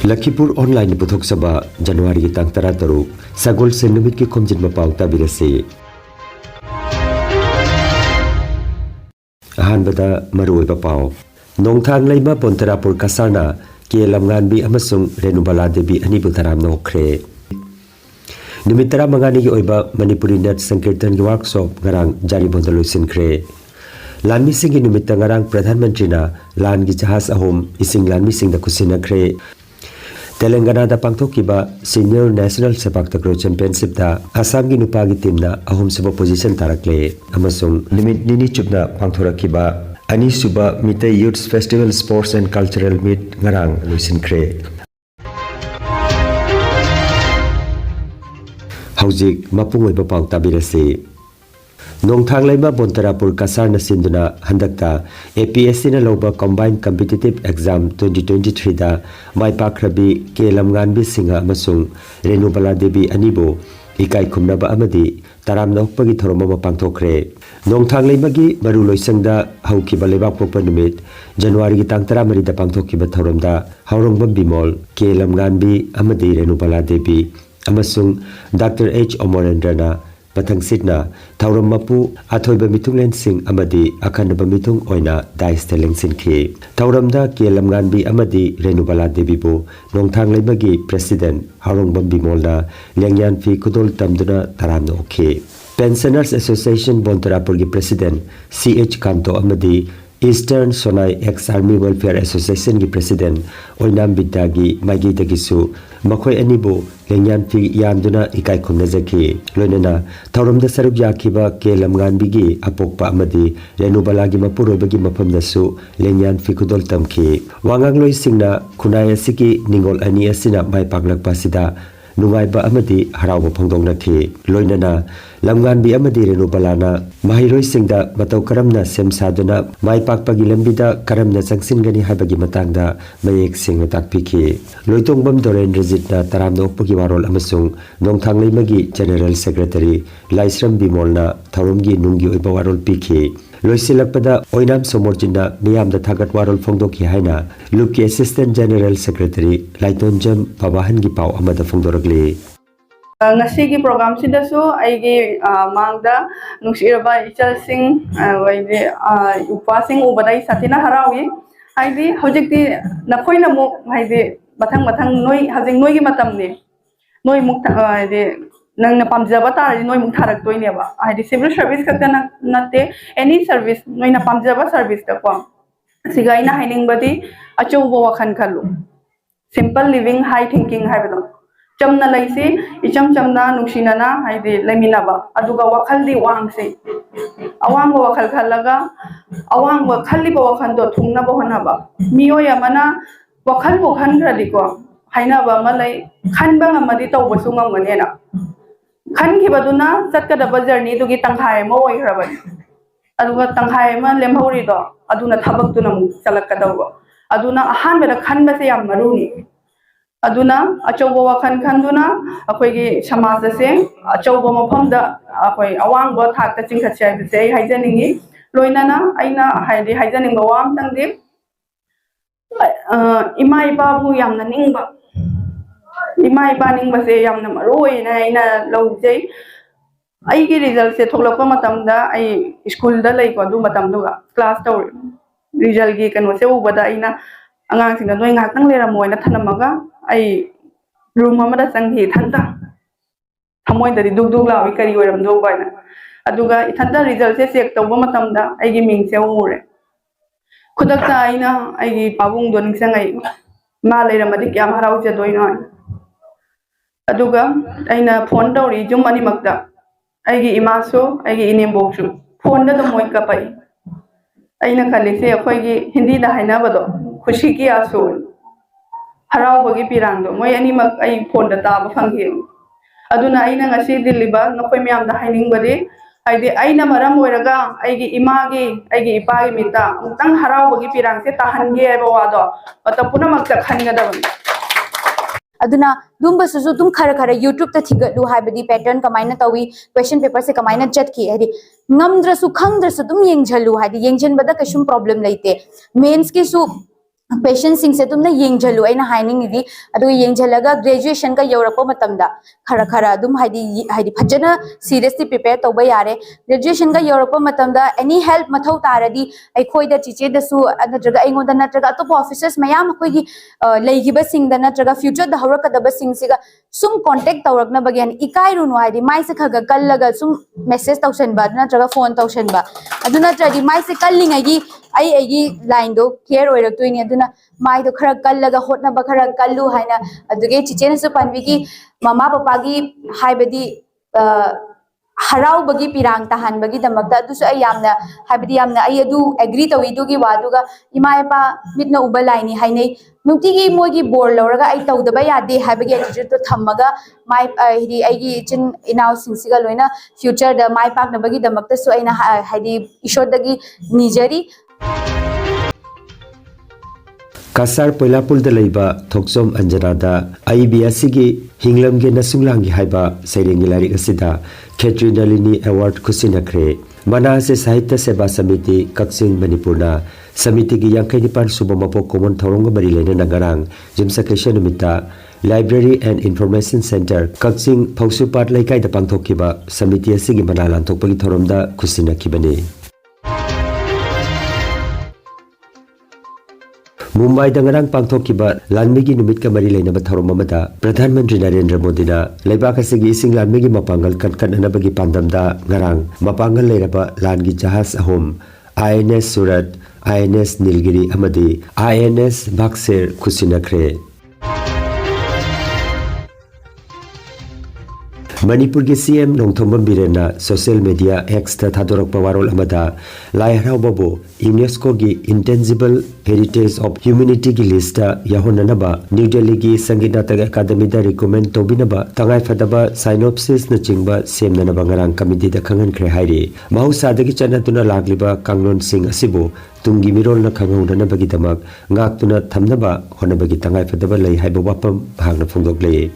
Lakhipuronline puthok saba January ki tang tara taruk sagol se numit ki Khomjinba Pao tabirase. Ahanbada maruoiba pao. Nongthang leiba Bantarapur Cachar na ke lamngan bi amasung renubala debi anibu tharam na okre. Numit tara mangani ki oiba Manipuri net sankirtan ki workshop ngarang jari bondalusin kre. Lan mising ki numit ngarang Pradhan Mantri na lan ki jahas ahom ising lan mising da kusina kre. Telangana da pangthokiba Senior National Sepak Takraw Championship da Assam ki nupa ki team na ahom saba position tarakle amasung limit nini chupna pangthorakiba ani suba Meetei Youth Festival Sports and Cultural Meet ngarang luisin kre. Haujik mapung oiba pau tabirase. Nongthang leiba Bantarapur Cachar na sinduna handakta APSC na loba Combined Competitive Exam 2023 da mai pakrabi ke lamngan bi singa amasung renubala debi anibo ikai khumnaba amadi taram nokpagi thoroma pangthokre. Nongthang leimagi maru loisangda haukiba lebak pokpa numit January ki tang 13 da pangthokiba thoromda haurongbam bimol ke lamngan bi amadi renubala debi amasung Dr. H. Omorendrana Pathang Sidna Thauram Mapu Athoiba Mitung Lensing Amadi Akhanaba Mitung Oina Dais Teleng Sinki Thauramda Ke Lamngan Bi Amadi Renubala Debibo Nongthang Leibagi President Harongbam Bimolna Lengyan Fi Kudol Tamduna Taramno Oke Pensioners Association Bantarapur ki President CH Kanto Amadi Eastern Sonai Ex-Army Welfare Association ki President Oinam Bidagi Magi Dagisu Makhoi Anibo Lengyan Fi Yanduna Ikai Khumna Zaki Loinana Thauramda Saruk Yakiba Ke Lamngan Bigi Apokpa Amadi Renubalagi Mapurobagi Mapamdasu Lengyan Fi Kudol Tamki Wangang Loi Singna Kunai Asiki Ningol Ani Asina Mai Paklakpa Sida Nungaiba Amadi Harawa Phongdongna Ki Loinana Lamngan Bi Amadi Renubalana Mahiroi Singda Matau Karamna Semsaduna Mai Pakpagi Lambida Karamna Changsingani Habagi Matangda Mayek Singna Takpiki Loitongbam Doren Rejitna Taramna Okpagi Warol Amasung Nongthang Leimagi General Secretary Laisram Bimolna Thauromgi Nunggi Oiba Warol Piki Loisilakpada Oinam Somorjina Miyamda Thagat Warol Phongdoki Haina Luki Assistant General Secretary Laitonjam Pabahangi Pau Amada Phongdoragli Ngasigi program sidasu aigi mangda nungsiraba ichasing waide upasing ubadai satina harawi aigi hojikti nakoi namu haide mathang noi hazing noi gi matamni noi muk haide nang na pamjaba ta noi muk tharak toine ba haide civil service ka nate any service noi na pamjaba service ka ko sigaina haining badi achobo wakhan khalu simple living high thinking haibado Chamna laisi, icham chamna nungsinana, haide leminaba. Aduga wakaldi wangsi. Awang wakal kalaga, awang wakali bawakando thungna bahanaba. Mio yamana wakal wakan radiko. Hainaba malay khanbang amadi tau basungang manena. Khan kibaduna satka da bazar ni dugi tanghay mo way raban. Aduga tanghay man lemhauri do. Aduna thabak tu namu salak kadawa. Aduna ahan beda khan basi yam maruni. Aduna achobo wakhan khanduna akoigi samaj se achobo mafamda akoi awangbo thakta chingkhacha bise haijaningi loinana aina haidi haijaning bawam tangdi ima ipa bu yamna ningba ima ipa ningba se yamna maroi na aina lojai aigi result se tholakpa matamda ai school da lei ko du matamduga class taw result gi kanwa se ubada aina angang singna noi ngak tang lera moina thanamaga ai room amada sanghi thanta thamoi dari dug lawi kari oram do baina aduga ithanta result se check tawba matamda aigi ming se ure khudakta aina aigi pabung do ningsangai ma leiramadi kyam harau je doina aduga aina phone dawri jum ani makda aigi imaso aigi inemboksu phone da moi ka pai aina khali se akhoi hindi da haina bado khushi ki aso Harau bagi pirang do, moi ani mak ai phone da ta ba phanghi. Aduna aina ngasi diliba nokoi myam da haining bade, aide aina maram oiraga aigi imagi aigi ipagi mita, tang harau bagi pirang se tahan ge ba wa do, atapuna mak ta khanga da ban. Aduna dumba susu tum khara YouTube ta thiga du haibadi pattern kamaina tawi question paper se kamaina chat ki hadi ngamdra su khangdra su tum yengjhalu hadi yengjen bada kashum problem leite mains ki su patient sing se tumna yengjalu aina haining di adu yengjalaga graduation ka yorapa matamda khara khara dum haidi phajana seriously prepare toba yare graduation ka yorapa matamda any help mathau taradi ai khoida chiche da su anatraga aingoda natraga to officers mayam khoi gi leigiba sing da natraga future da hawra kadaba sing siga sum contact tawrakna bagyan ikai runu haidi mai se khaga kallaga sum message tawsen ba natraga phone tawsen ba adu natradi mai se kallingai gi ai line do care oiraktoini aduna mai do khara kallaga hotna ba khara kallu haina aduge chichena su panbigi mama papa gi haibadi harau bagi pirang tahan bagi damakta adu su ayamna haibadi yamna ai adu agree tawi du gi waduga imai pa mitna ubalaini hainai nukti gi mogi bor loraga ai tawdaba yade haibagi attitude to thammaga mai hidi ai gi chin inaw singsiga loina future da mai pak na bagi damakta su aina haidi ishodagi nijari Cachar Poilapul da leiba Thoksom Anjana da IBS gi hinglam ge nasunglang gi haiba sairengi larik asida Catherine Lini Award kusinakre mana se sahitya seba samiti Kakching Manipurna samiti gi yangkai nipan subamapo common thorong bari lena nagarang jimsa kesha numita Library and Information Center Kakching Phausupat laikai da pangthokiba samiti asigi mana lanthokpagi thoromda kusinakibani Mumbai dangarang pangthokiba lanmigi numit ka mari leina batharom amada Pradhan Mantri Narendra Modi na leibak asigi ising lanmigi mapangal kan anabagi pandamda ngarang mapangal leiraba langi jahas ahom INS Surat INS Nilgiri amadi INS Baksir kusinakre Manipur ki CM Nongthombam Birena social media X ta thadorok pawarol amada lai harau babu UNESCO gi intangible heritage of humanity gi list ta yahonanaba New Delhi gi Sangeet Natak Academy da recommend tobinaba tangai fadaba synopsis na chingba semnanaba ngarang committee da khangan khre hairi mahausa dagi chanatuna lagliba kanglon sing asibu tungi mirol na khangauda bagi damak ngaktuna thamnaba honabagi tangai fadaba lai haiba wapam hangna phongdok lei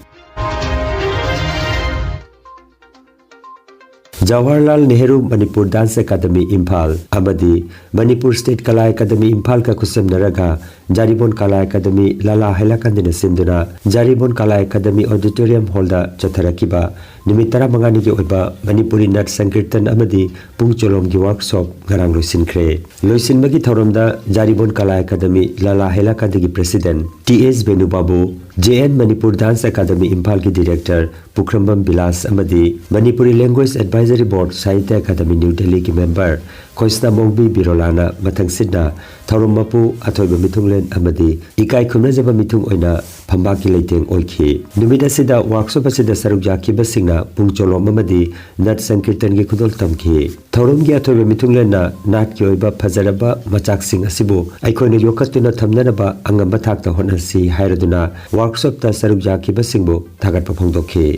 Jawaharlal Nehru Manipur Dance Academy Imphal amadi Manipur State Kala Academy Imphal ka kusam naraga Jaribon Kala Academy Lala Hailakandina Sinduna Jaribon Kala Academy Auditorium Hall da chatharakiba nimitara mangani gi oiba Manipuri Nat Sankirtan amadi pungcholom gi workshop garang loisinkhre loisinbagi thoromda Jaribon Kala Academy Lala Hailakandigi President TS Benubabu JN Manipur Dance Academy Imphal ki Director Pukrambam Bilas amadi Manipuri Language Advisory Board Sahitya Academy New Delhi ki Member Khoisna Mongbi Birolana mathang sidna thorom mapu athoiba mithunglen amadi ikai khumna jaba mithung oina phamba ki leiteng oikhi numida sida workshop asida saruk jakhiba singna pungcholom amadi nat sankirtan gi khudol tamki thorom gi athoiba mithunglen na nat ki oiba phajaraba machak sing asibu aikhoina yokatuna thamnanaba angamba thakta honasi hairaduna workshop ta saruk jakhiba singbu thagat phongdokhi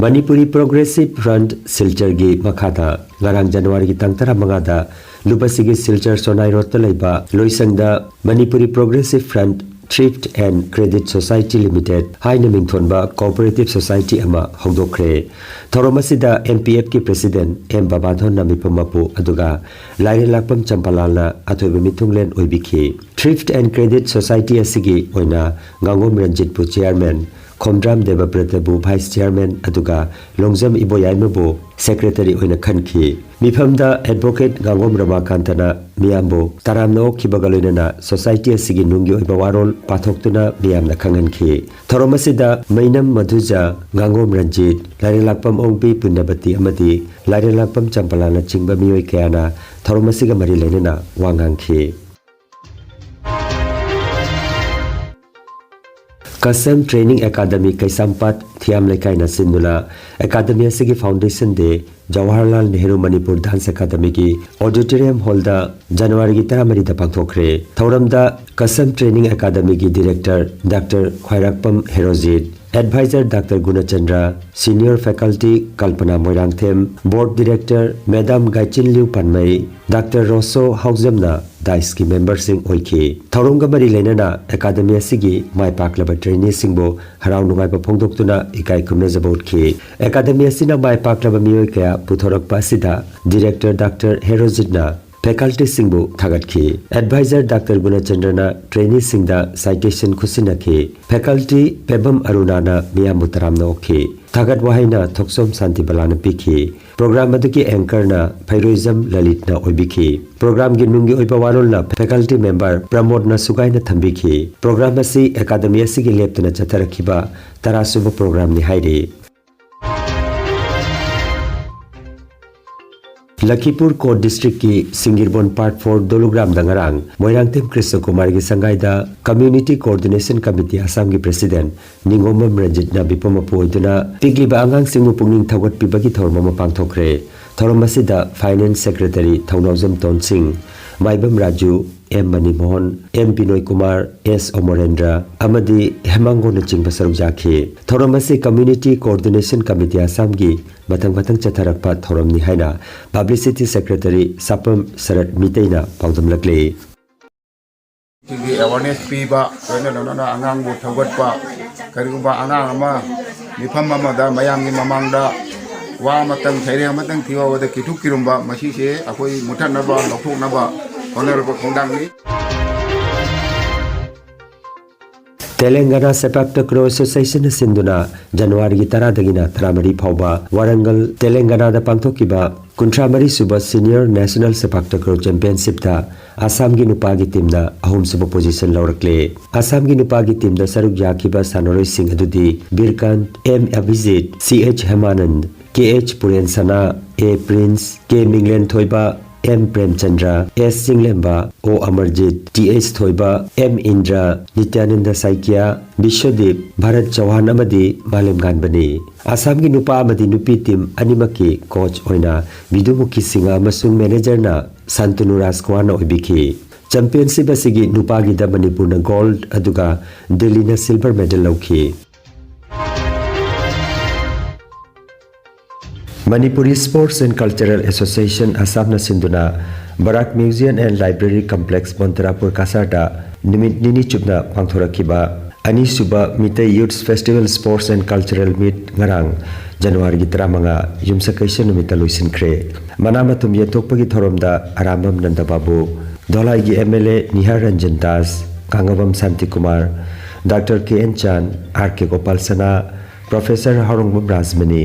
Manipuri Progressive Front Silchar gi makhada ngarang January gi tangtara mangada lupasigi Silchar Sonai Road laiba loisangda Manipuri Progressive Front Thrift and Credit Society Limited haina mingthonba cooperative society ama hongdokre thoromasida MPF ki president M Babadhon namipamapu aduga laire lakpam champalana athoibe mithunglen oibikhi Thrift and Credit Society asigi oina Ngangom Ranjitpu chairman Khomdram Devabratabu Vice Chairman aduga Longjam Iboyaimabu Secretary oina khanki mifamda Advocate Gangom Ramakantana miyambo taramno khibagaloinana society asigi nungi oiba warol pathoktuna miyamna khanganki thoromasida Mainam Madhuja Gangom Ranjit Laire Lakpam Ongpi Punnabati amadi Laire Lakpam Champalana chingba miyoi kayana thoromasiga mari leinana wangangki Kasam Training Academy Kaisampat Thiam Lekai Nasindula Academy Asigi Foundation Day Jawaharlal Nehru Manipur Dance Academy ki Auditorium Hall da January gi taramari da pangthokre Thauramda Kasam Training Academy ki Director Dr. Khairakpam Herojit Advisor Dr. Gunachandra Senior Faculty Kalpana Moirangthem Board Director Madam Gaichin Liu Panmai Dr. Rosso Hauzamna Dice ki member sing oiki Thauromga mari lenana Academy asigi mai paklaba trainee singbo harau nungai pa phongdoktuna ikai khumna jabot ki Academy asina mai paklaba miyoi kaya puthorakpa asida Director Dr. Herojitna faculty सिंबु थागतखि advisor doctor गुणचंद्रना trainee सिंगदा citation खुसिनखि faculty Pebam अरुणाना मियामु तरामना ओखि थागत वाहाइना थोक्सोम शांति बलाना पिखि प्रोग्राम अदुकी एंकरना फैरोइजम ललितना ओइबिखि प्रोग्राम गी नुंगी ओइबा वारोलना फैकल्टी मेंबर प्रमोदना सुगाइना थंबिखि प्रोग्राम असि एकाडमी असि लेप्तना चतरखिबा तरासुब प्रोग्राम नि हाइरे लखीपुर कोट डिस्ट्रिक्ट की सिंगिरबोन पार्ट 4 दोलुग्राम दंगरांग मोइरांगतेम कृष्ण कुमार की संगाइदा कम्युनिटी कोऑर्डिनेशन कमिटी असम की प्रेसिडेंट निंगोमम रंजित ना बिपमपुइदना पिगलिबा आंगांग सिंगु पुंगिंग थगत पिबगी थौरम पांगथोखरे थौरम असिदा finance secretary Thounaojam Ton Singh Maibam Raju M Manimohan M Binoy Kumar S Amarendra अमदी हेमांगो न चिंग बसरु जाखे थौरम असे कम्युनिटी कोऑर्डिनेशन कमिटी असम की मतंग मतंग चथरकपा थौरम नि हाइना पब्लिसिटी सेक्रेटरी सपम शरद मीतेना पाउदम लकले की अवेयरनेस पीबा लोना आंगांग बु थगतपा करिगुबा आंगांग अमा मिफम अमादा मयांगी ममांगदा वा मतंग थैरे मतंग थिवा वद किथुक किरुंबा मसी से अखोई मुथनबा लखोकनबा होनरबा खोंडांगनी तेलंगाना सेपाक तक्रो एसोसिएशन सिंधुना जनवरी की तरादगिना तरामरी फाउबा वारंगल तेलंगाना दा पांथोकिबा कुंट्रामरी सुबा सीनियर नेशनल सेपाक तक्रो चैंपियनशिप दा असम की नुपा की टीम दा अहम सुबा पोजीशन लौरकले असम की नुपा की टीम दा सरुक याखिबा सानोरोई सिंह अदुदी Birkant M Abhijit CH Hemanand KH पुरेनसना A Prince K Minglen Thoiba M Premchandra S Singlemba O Amarjit TH Thoiba M Indra Nityanand Saikia Vishwadeep Bharat Chauhan अमदी मालेम गानबनी असम की नुपा अमदी नुपी टीम अनिमकी कोच ओइना विदुमुखी सिंगा मसुंग मैनेजरना शांतनु राजकुमारना ओइबिखि चैंपियनशिप असिगी नुपागी दा मणिपुरना गोल्ड अदुगा दिल्लीना सिल्वर मेडल लौखि Manipuri Sports and Cultural Association Assam Sinduna Barak Museum and Library Complex Bantarapur Cachar da nimit nini chupna pangthorakiba ani suba Meetei Youth Festival Sports and Cultural Meet ngarang January gi 13 yumsakaisha numita loisinkhre manamatum yetokpagi thoromda arambam nandababu dolai gi MLA Nihar Ranjan Das Kangabam Santi Kumar Dr. KN Chan RK Gopal Sana Professor Harongbam Rajmani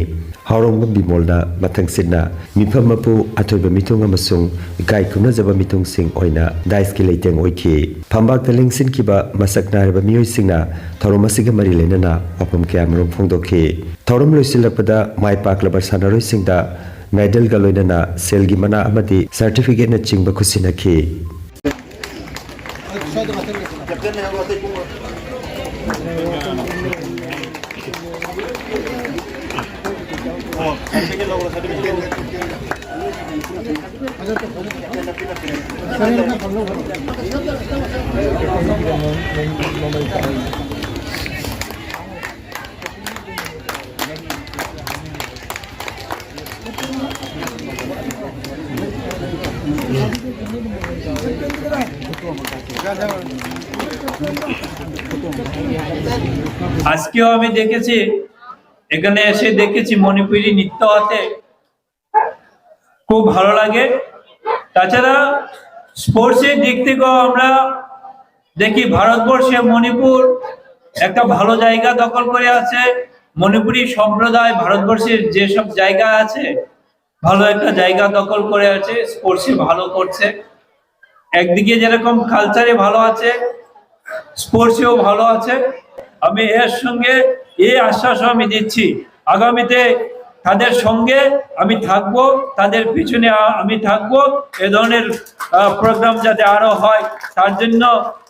Harongbam Bimolna Matang Sidna Mipam Mapu Atoiba Mitung Amasung Gai Kumna Jaba Mitung Sing Oina Dais ki Leiteng Oiki Pambak Taling Sin Kiba Masak Naraba Miyoi Singna Thoromasiga Marilenana Wapam Kiamrum Phongdoki Thorom Loisilakpada Mai Paklabar Sanaroi Singda Medal Galoinana Selgi Mana Amadi Certificate na Chingba Kusinaki আজকেও আমি দেখেছি এখানে এসে দেখেছি মণিপুরি নৃত্য হতে খুব ভালো লাগে তাছাড়া স্পোর্টসের দিক থেকেও আমরা দেখি ভারতবর্ষে মণিপুর একটা ভালো জায়গা দখল করে আছে মণিপুরি সম্প্রদায় ভারতবর্ষের যে সব জায়গা আছে ভালো একটা জায়গা দখল করে আছে স্পোর্টসে ভালো করছে একদিকে যেরকম কালচারে ভালো আছে স্পোর্টসেও ভালো আছে আমি এর সঙ্গে এই আশ্বাস আমি দিচ্ছি আগামীতে তাদের সঙ্গে আমি থাকব তাদের পিছনে আমি থাকব এই ধরনের প্রোগ্রাম যাতে আরো হয় তার জন্য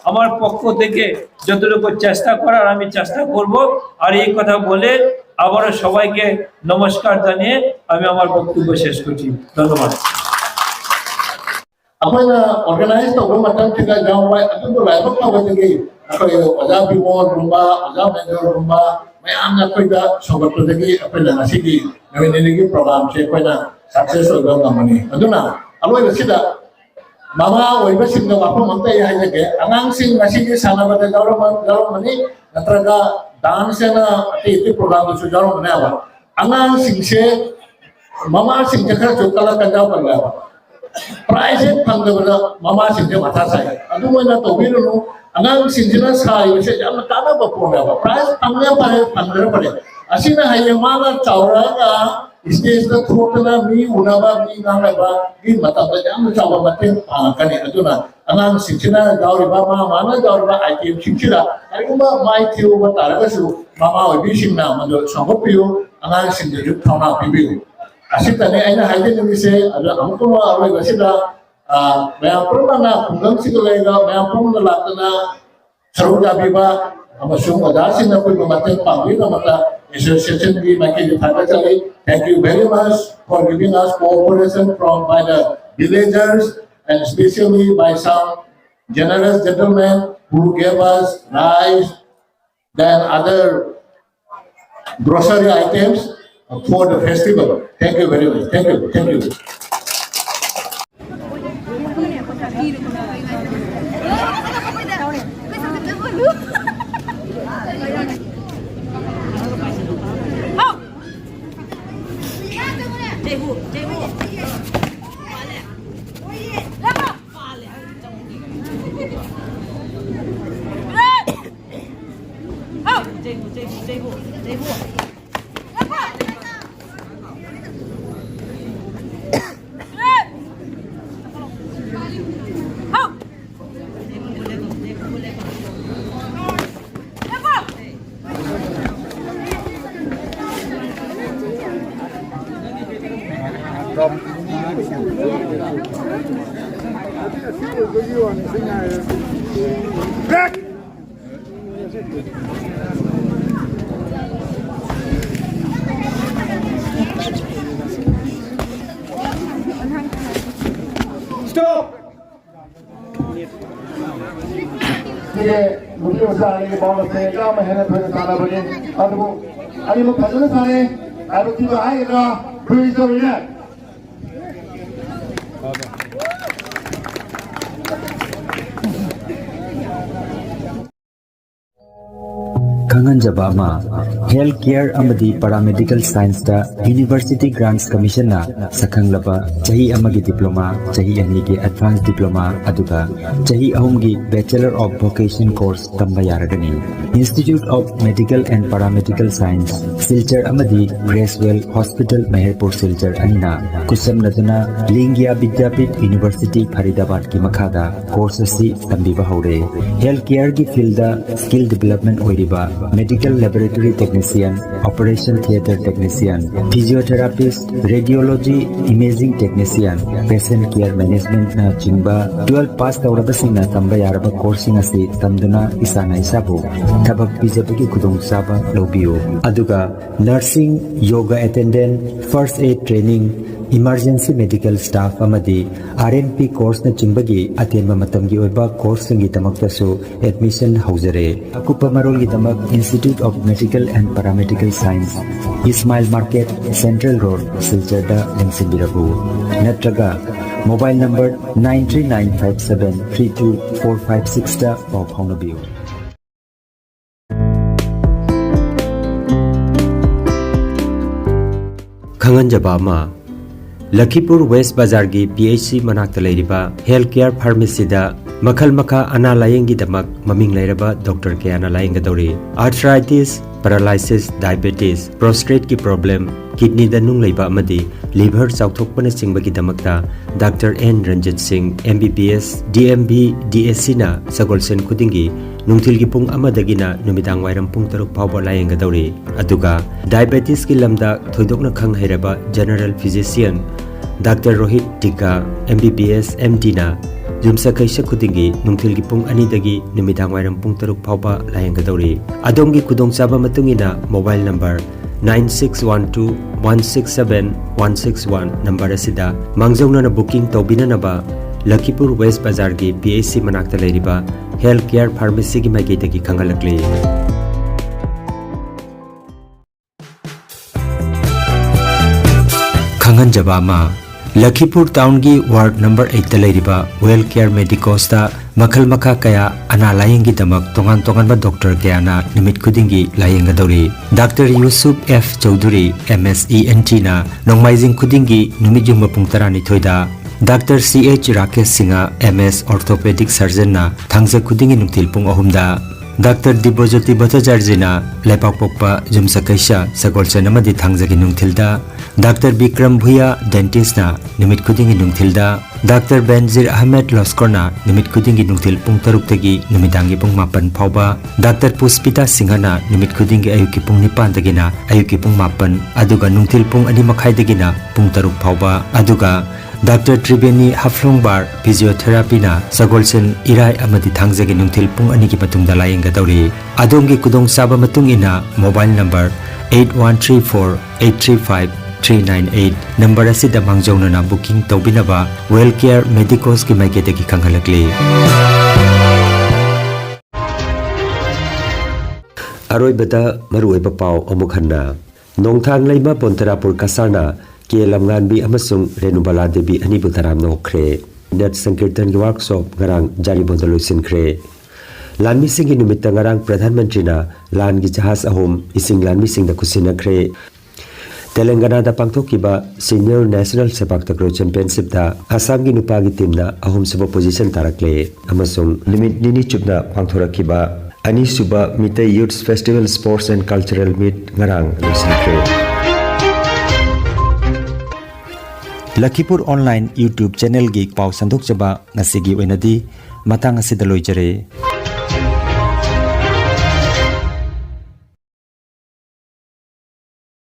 আমার পক্ষ থেকে যতটুকু চেষ্টা করার আমি চেষ্টা করব আর এই কথা বলে আবারো সবাইকে নমস্কার জানিয়ে আমি আমার বক্তব্য শেষ করছি ধন্যবাদ Apabila organize to rumah tangga juga jauh baik, itu tu lain apa lagi? Apa itu? Ajak bimor rumah, ajak manager rumah, macam apa itu? Sobat tu lagi apa yang nasi di, namun ini lagi program siapa yang sukses orang kamani. Aduh na, apa itu sih dah? Mama, wajib sih dong apa mantai ya aja ke? Angang sih nasi di sana pada jauh mani, nanti dance na itu program itu jauh mana apa? Angang sih se, mama sih cakap cokala kan jauh kan apa? prize pangdabana mama sinje mata sai adu moina to biru angang sinjina sai se jam kana ba pona ba prize pangya pare pangdara pare asina haye mala chaura ga stage da thotana mi unaba mi ngala ba gi mata ba jam chawa mate kani aduna angang sinjina gauri ba mana gauri ba item sinjira aruma mai thiu ba taraga su mama obi singna mando sangopio angang sinje ju thona bibiu asitane aina haide ni se ada amkuma aroi basida maya purmana kungam sikulega maya purmana latana saruga biba amasung adasi na koi mamate pangwi na mata association ki maki thata chale. Thank you very much for giving us cooperation from by the villagers and especially by some generous gentlemen who gave us rice then other grocery items for the festival. Thank you very much. Thank you. Thank you. 이제 우리 우사하게 먹었어요. 까만 해는 더 살아보니 아주 아니 뭐 가져는 사네. 아주 기도 하이가 불이소리야. Khomjinba Health Care amadi Paramedical Science da University Grants Commission na sakhanglaba chahi amagi diploma chahi anigi advanced diploma aduga chahi ahumgi Bachelor of Vocational course tamba yaragani. Institute of Medical and Paramedical Science Silchar amadi Gracewell Hospital Meherpur Silchar anina kusam naduna Lingya Vidyapit University Faridabad ki makhada course asi tambiba haure. Health Care ki field da skill development oiriba Medical Laboratory Technician, Operation Theatre Technician, Physiotherapist, Radiology Imaging Technician, Patient Care Management na chingba 12 pass tauraba singna tamba yaraba coursing asi tamduna isana isabu thabak pijabagi kudong saba lobiyo aduga nursing, yoga attendant, first aid training, emergency medical staff amadi RNP course na chimbagi atenba matamgi oiba course ngi tamaktasu admission haujare akupa marol gi tamak Institute of Medical and Paramedical Science Ismail Market Central Road Silchada Lengsimbirabu Natraga mobile number 939573245 da of Honabiu Khomjinba Lakhipur West Bazar gi PHC manakta leiriba Healthcare Pharmacy da Makhal Makha ana layengi damak maming lairaba Dr. Kayana layenga dori arthritis, paralysis, diabetes, prostate ki problem, kidney da nung leiba amadi liver chauthokpana singbagi damakta Dr. N. Ranjit Singh MBBS DMB DSC na sagolsen khudingi nungthil gi pung amadagina numidang wairam pung taruk phawba layenga dori aduga diabetes ki lamda thoidokna khang hairaba general physician Dr. Rohit Tika MBBS MD na Jumsa kaisa khudingi nungthil gi pung ani dagi numidang wairam pung taruk phawba layang gadori adongi kudong chaba matungina mobile number 9612167161 number asida mangjauna na booking tobina naba Lakhipur West Bazar gi PHC manakta leiriba Healthcare Pharmacy gi magi dagi khangalakli Khomjinba Lakhipur Town gi Ward number 8 ta leiriba Well Care Medicos ta makhal makha kaya ana layengi damak tongan ba doctor kayana nimit khudingi layenga dori Dr. Yusuf F Chaudhary MSENT na nongmaijing khudingi numit jumba pung 12 da Dr. C.H. Rakesh Singha MS Orthopedic Surgeon na thangja khudingi nungtil pung ahumda Dr. Dibojoti Bhattacharjina Lepak Pokpa Jumsa Kaisha Sagolchen amadi thangjagi nungthilda Dr. Bikram Bhuya Dentist na nimit khudingi nungthilda Dr. Benzir Ahmed Loskorna nimit khudingi nungthil pung taruktagi nimidangi pung mapan phauba Dr. Puspita Singhana nimit khudingi ayuki pung nipan dagina ayuki pung mapan aduga nungthil pung ani makhai dagina pung taruk phauba aduga Dr. Tribeni Haflongbar Physiotherapy na Sagolchen Irai amadi thangjagi nungthil pung ani ki patungda layengga tawri adongi kudong saba matung ina mobile number 8134-835-398 number asida mangjongna na booking tawbinaba Well Care Medicos ki maiketagi khanghalakli Aroibada maruiba pau amukhanna nongthang leiba Bantarapur Cachar ke lamngan bi amasung Renubala Devi ani butaram no khre net sankirtan ki workshop garang jari bondolusin khre lanmi sing numit ngarang pradhan mantri na lan gi jahas ahom ising lanmi sing da kusina khre Telangana da pangthokiba senior national sepak takraw championship da Assam gi nupa gi team na ahom suba position tarakle amasung limit nini chupna pangthorakiba ani suba Meetei Youth Festival Sports and Cultural Meet ngarang lusin khre Lakhipuronline YouTube channel gi pau sandok chaba ngasigi oinadi matang asida loijare